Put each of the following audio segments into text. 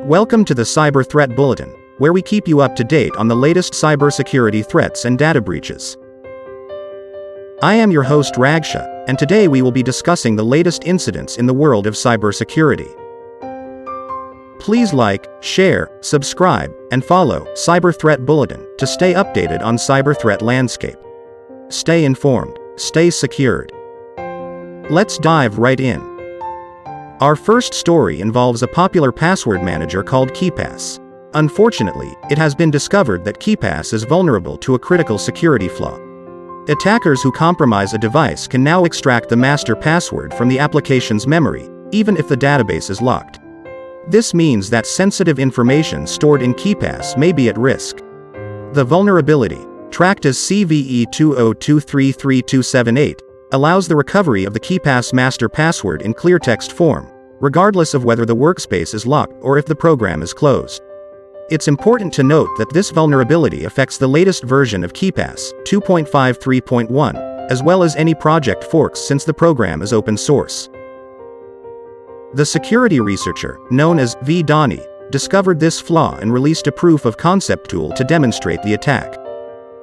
Welcome to the Cyber Threat Bulletin, where we keep you up to date on the latest cybersecurity threats and data breaches. I am your host Ragsha, and today we will be discussing the latest incidents in the world of cybersecurity. Please like, share, subscribe, and follow Cyber Threat Bulletin to stay updated on cyber threat landscape. Stay informed, stay secured. Let's dive right in. Our first story involves a popular password manager called KeePass. Unfortunately, it has been discovered that KeePass is vulnerable to a critical security flaw. Attackers who compromise a device can now extract the master password from the application's memory, even if the database is locked. This means that sensitive information stored in KeePass may be at risk. The vulnerability, tracked as CVE 20233278, allows the recovery of the KeePass master password in clear text form, regardless of whether the workspace is locked or if the program is closed. It's important to note that this vulnerability affects the latest version of KeePass, 2.53.1, as well as any project forks since the program is open source. The security researcher, known as V. Donnie, discovered this flaw and released a proof of concept tool to demonstrate the attack.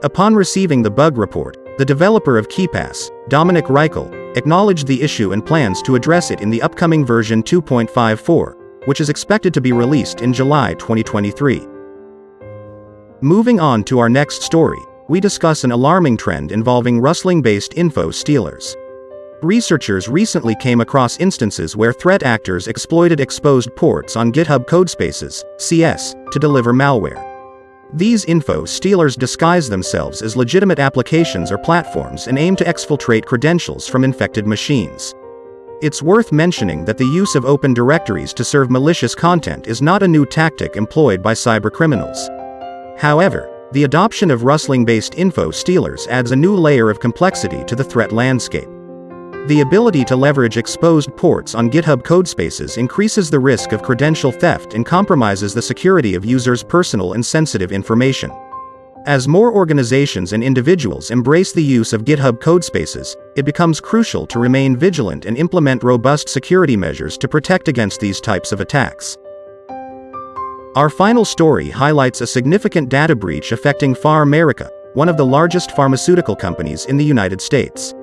Upon receiving the bug report, the developer of KeePass, Dominic Reichel, acknowledged the issue and plans to address it in the upcoming version 2.54, which is expected to be released in July 2023. Moving on to our next story, we discuss an alarming trend involving rustling-based info stealers. Researchers recently came across instances where threat actors exploited exposed ports on GitHub Codespaces, CS, to deliver malware. These info stealers disguise themselves as legitimate applications or platforms and aim to exfiltrate credentials from infected machines. It's worth mentioning that the use of open directories to serve malicious content is not a new tactic employed by cybercriminals. However, the adoption of rustling-based info stealers adds a new layer of complexity to the threat landscape. The ability to leverage exposed ports on GitHub Codespaces increases the risk of credential theft and compromises the security of users' personal and sensitive information. As more organizations and individuals embrace the use of GitHub Codespaces, it becomes crucial to remain vigilant and implement robust security measures to protect against these types of attacks. Our final story highlights a significant data breach affecting PharMerica, one of the largest pharmaceutical companies in the United States.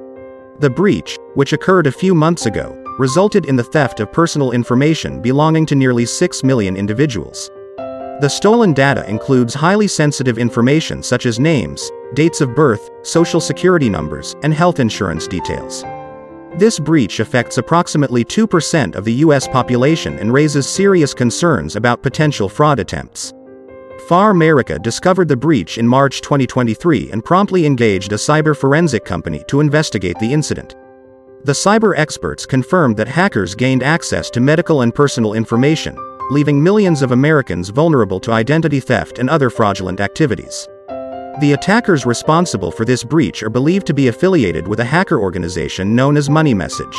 The breach, which occurred a few months ago, resulted in the theft of personal information belonging to nearly 6 million individuals. The stolen data includes highly sensitive information such as names, dates of birth, social security numbers, and health insurance details. This breach affects approximately 2% of the US population and raises serious concerns about potential fraud attempts. PharMerica discovered the breach in March 2023 and promptly engaged a cyber forensic company to investigate the incident. The cyber experts confirmed that hackers gained access to medical and personal information, leaving millions of Americans vulnerable to identity theft and other fraudulent activities. The attackers responsible for this breach are believed to be affiliated with a hacker organization known as Money Message.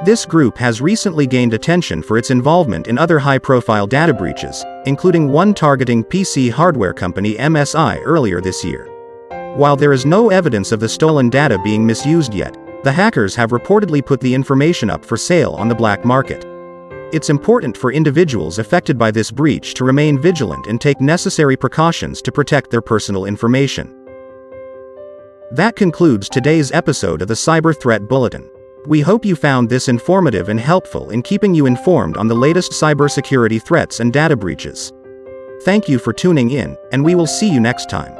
This group has recently gained attention for its involvement in other high-profile data breaches, including one targeting PC hardware company MSI earlier this year. While there is no evidence of the stolen data being misused yet, the hackers have reportedly put the information up for sale on the black market. It's important for individuals affected by this breach to remain vigilant and take necessary precautions to protect their personal information. That concludes today's episode of the Cyber Threat Bulletin. We hope you found this informative and helpful in keeping you informed on the latest cybersecurity threats and data breaches. Thank you for tuning in, and we will see you next time.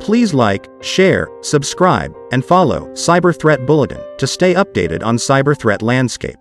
Please like, share, subscribe, and follow Cyber Threat Bulletin to stay updated on cyber threat landscape.